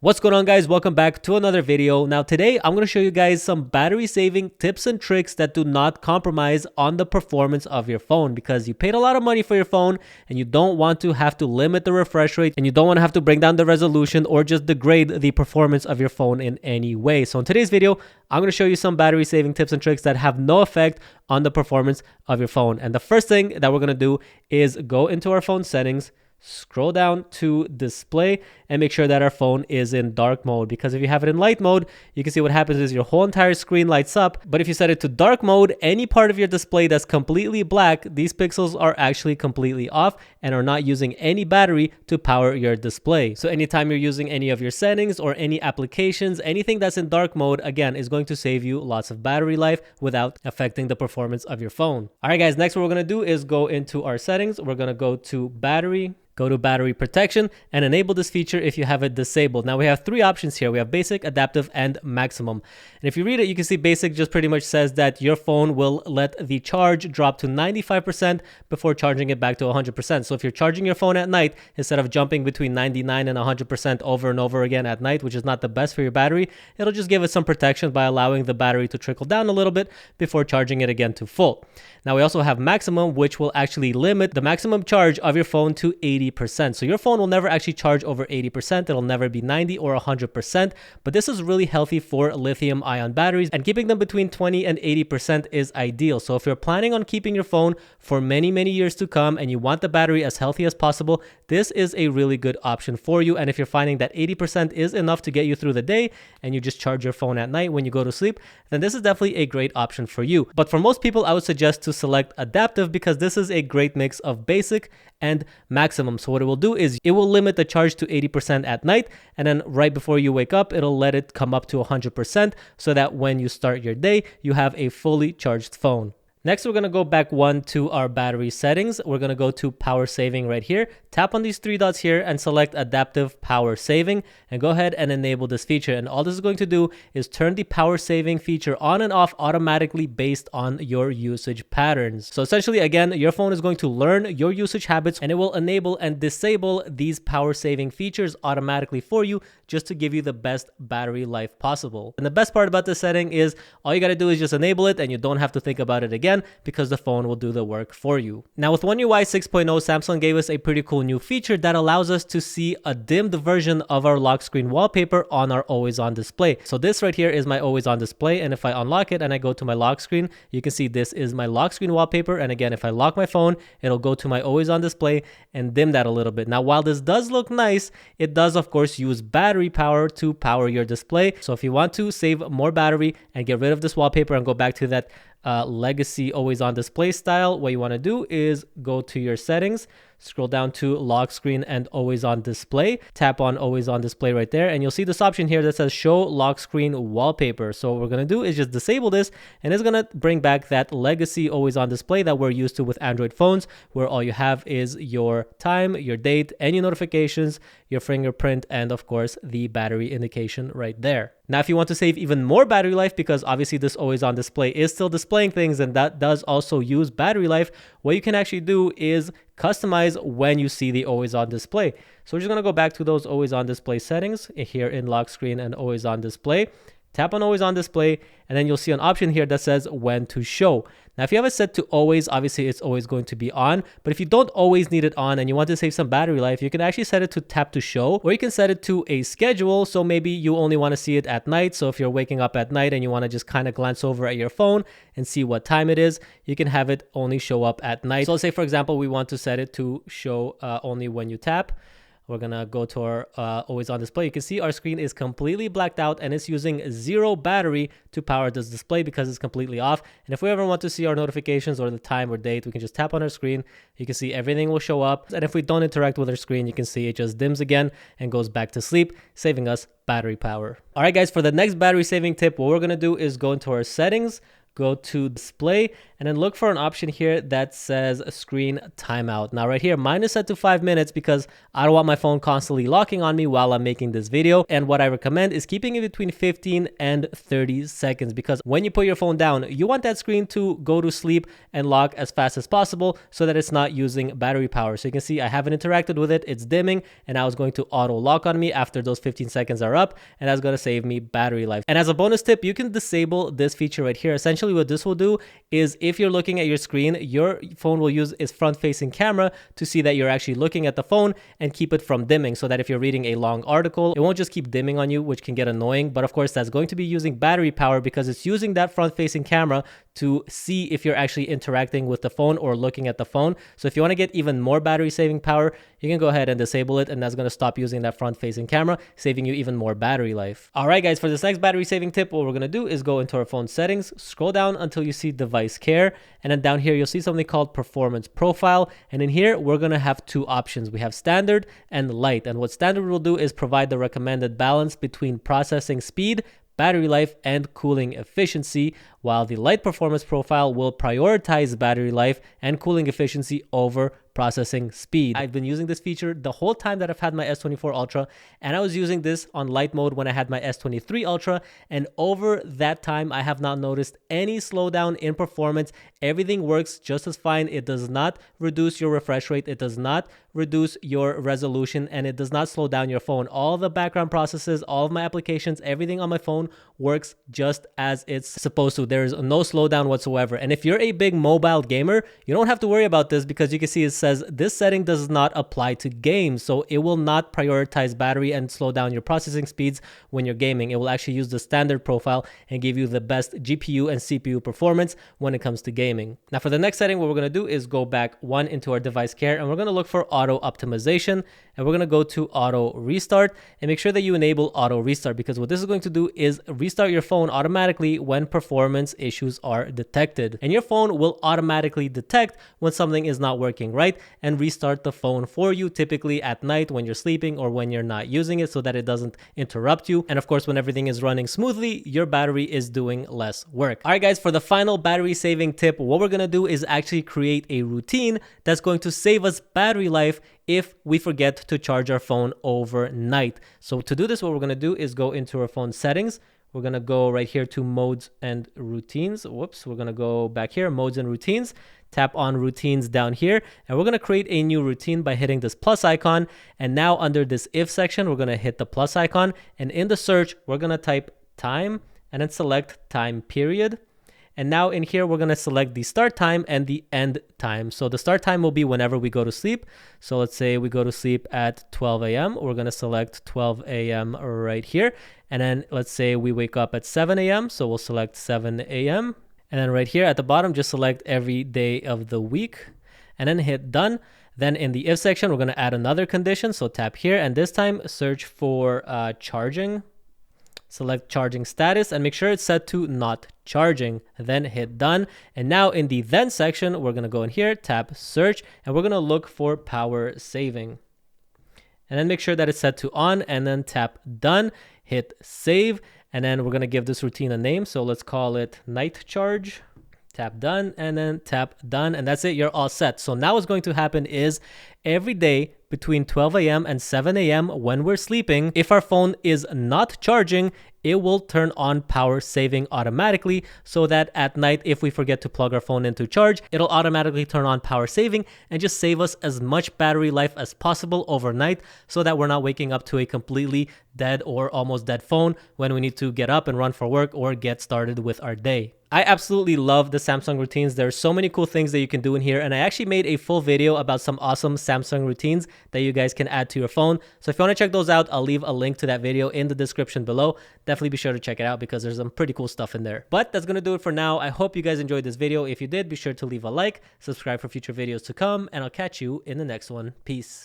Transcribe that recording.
What's going on, guys? Welcome back to another video. Now today I'm going to show you guys some battery saving tips and tricks that do not compromise on the performance of your phone, because you paid a lot of money for your phone and you don't want to have to limit the refresh rate, and you don't want to have to bring down the resolution or just degrade the performance of your phone in any way. So in today's video, I'm going to show you some battery saving tips and tricks that have no effect on the performance of your phone. And the first thing that we're going to do is go into our phone settings, scroll down to display, and make sure that our phone is in dark mode, because if you have it in light mode, you can see what happens is your whole entire screen lights up. But if you set it to dark mode, any part of your display that's completely black, these pixels are actually completely off and are not using any battery to power your display. So anytime you're using any of your settings or any applications, anything that's in dark mode, again, is going to save you lots of battery life without affecting the performance of your phone. All right, guys, next what we're going to do is go into our settings. We're going to go to battery, go to battery protection, and enable this feature if you have it disabled. Now we have three options here. We have basic, adaptive, and maximum. And if you read it, you can see basic just pretty much says that your phone will let the charge drop to 95% before charging it back to 100%. So if you're charging your phone at night, instead of jumping between 99 and 100% over and over again at night, which is not the best for your battery, it'll just give it some protection by allowing the battery to trickle down a little bit before charging it again to full. Now we also have maximum, which will actually limit the maximum charge of your phone to 80%. So your phone will never actually charge over 80%. It'll never be 90 or 100%, but this is really healthy for lithium ion batteries, and keeping them between 20 and 80% is ideal. So if you're planning on keeping your phone for many years to come and you want the battery as healthy as possible, this is a really good option for you. And if you're finding that 80% is enough to get you through the day and you just charge your phone at night when you go to sleep, then this is definitely a great option for you. But for most people, I would suggest to select adaptive, because this is a great mix of basic and maximum. So what it will do is it will limit the charge to 80% at night, and then right before you wake up, it'll let it come up to 100%, so that when you start your day, you have a fully charged phone. Next, we're going to go back one to our battery settings. We're going to go to power saving right here. Tap on these three dots here and select adaptive power saving, and go ahead and enable this feature. And all this is going to do is turn the power saving feature on and off automatically based on your usage patterns. So essentially, again, your phone is going to learn your usage habits, and it will enable and disable these power saving features automatically for you, just to give you the best battery life possible. And the best part about this setting is all you got to do is just enable it, and you don't have to think about it again, because the phone will do the work for you. Now with One UI 6.0, Samsung gave us a pretty cool new feature that allows us to see a dimmed version of our lock screen wallpaper on our always on display. So this right here is my always on display, and if I unlock it and I go to my lock screen, you can see this is my lock screen wallpaper. And again, if I lock my phone, it'll go to my always on display and dim that a little bit. Now while this does look nice, it does of course use battery power to power your display. So if you want to save more battery and get rid of this wallpaper and go back to that legacy always on display style, what you want to do is go to your settings, scroll down to lock screen and always on display, tap on always on display right there, and you'll see this option here that says show lock screen wallpaper. So what we're going to do is just disable this, and it's going to bring back that legacy always on display that we're used to with Android phones, where all you have is your time, your date, any notifications, your fingerprint, and of course the battery indication right there. Now, if you want to save even more battery life, because obviously this always on display is still displaying things and that does also use battery life, what you can actually do is customize when you see the always on display. So we're just going to go back to those always on display settings here in lock screen and always on display. Tap on always on display, and then you'll see an option here that says when to show. Now, if you have it set to always, obviously it's always going to be on, but if you don't always need it on and you want to save some battery life, you can actually set it to tap to show, or you can set it to a schedule. So maybe you only want to see it at night. So if you're waking up at night and you want to just kind of glance over at your phone and see what time it is, you can have it only show up at night. So let's say, for example, we want to set it to show only when you tap. We're going to go to our always on display. You can see our screen is completely blacked out and it's using 0 battery to power this display because it's completely off. And if we ever want to see our notifications or the time or date, we can just tap on our screen. You can see everything will show up. And if we don't interact with our screen, you can see it just dims again and goes back to sleep, saving us battery power. All right, guys, for the next battery saving tip, what we're going to do is go into our settings, go to display, and then look for an option here that says screen timeout. Now right here, mine is set to 5 minutes because I don't want my phone constantly locking on me while I'm making this video. And what I recommend is keeping it between 15 and 30 seconds, because when you put your phone down, you want that screen to go to sleep and lock as fast as possible so that it's not using battery power. So you can see I haven't interacted with it, it's dimming, and now it's going to auto lock on me after those 15 seconds are up, and that's going to save me battery life. And as a bonus tip, you can disable this feature right here. Essentially what this will do is if you're looking at your screen, your phone will use its front-facing camera to see that you're actually looking at the phone and keep it from dimming, so that if you're reading a long article, it won't just keep dimming on you, which can get annoying. But of course, that's going to be using battery power because it's using that front-facing camera to see if you're actually interacting with the phone or looking at the phone. So if you want to get even more battery saving power, you can go ahead and disable it, and that's going to stop using that front-facing camera, saving you even more battery life. All right, guys, for this next battery saving tip, what we're going to do is go into our phone settings, scroll down until you see device care, and then down here you'll see something called performance profile. And in here we're going to have two options. We have standard and light, and what standard will do is provide the recommended balance between processing speed, battery life, and cooling efficiency, while the light performance profile will prioritize battery life and cooling efficiency over processing speed. I've been using this feature the whole time that I've had my S24 Ultra, and I was using this on light mode when I had my S23 Ultra, and over that time I have not noticed any slowdown in performance. Everything works just as fine. It does not reduce your refresh rate, it does not reduce your resolution, and it does not slow down your phone. All the background processes, all of my applications, everything on my phone works just as it's supposed to. There's no slowdown whatsoever. And if you're a big mobile gamer, you don't have to worry about this, because you can see it says this setting does not apply to games. So it will not prioritize battery and slow down your processing speeds when you're gaming. It will actually use the standard profile and give you the best GPU and CPU performance when it comes to gaming. Now for the next setting, what we're going to do is go back one into our device care, and we're going to look for auto optimization, and we're going to go to auto restart, and make sure that you enable auto restart, because what this is going to do is restart your phone automatically when performance issues are detected. And your phone will automatically detect when something is not working right and restart the phone for you, typically at night when you're sleeping or when you're not using it, so that it doesn't interrupt you. And of course, when everything is running smoothly, your battery is doing less work. All right, guys, for the final battery saving tip, what we're going to do is actually create a routine that's going to save us battery life if we forget to charge our phone overnight. So to do this, what we're going to do is go into our phone settings. We're going to go right here to modes and routines. Whoops, we're going to go back here, modes and routines. Tap on routines down here, and we're going to create a new routine by hitting this plus icon. And now under this if section, we're going to hit the plus icon, and in the search, we're going to type time and then select time period. And now in here, we're going to select the start time and the end time. So the start time will be whenever we go to sleep. So let's say we go to sleep at 12 a.m. We're going to select 12 a.m. right here. And then let's say we wake up at 7 a.m. So we'll select 7 a.m. And then right here at the bottom, just select every day of the week and then hit done. Then in the if section, we're going to add another condition. So tap here, and this time search for charging. Select charging status and make sure it's set to not charging, then hit done. And now in the then section, we're going to go in here, tap search, and we're going to look for power saving. And then make sure that it's set to on, and then tap done, hit save. And then we're going to give this routine a name. So let's call it night charge. Tap done, and then tap done, and that's it. You're all set. So now what's going to happen is every day between 12 a.m. and 7 a.m. when we're sleeping, if our phone is not charging, it will turn on power saving automatically, so that at night, if we forget to plug our phone into charge, it'll automatically turn on power saving and just save us as much battery life as possible overnight, so that we're not waking up to a completely dead or almost dead phone when we need to get up and run for work or get started with our day. I absolutely love the Samsung routines. There's so many cool things that you can do in here, and I actually made a full video about some awesome Samsung routines that you guys can add to your phone. So if you want to check those out, I'll leave a link to that video in the description below. Definitely be sure to check it out because there's some pretty cool stuff in there. But that's going to do it for now. I hope you guys enjoyed this video. If you did, be sure to leave a like, subscribe for future videos to come, and I'll catch you in the next one. Peace.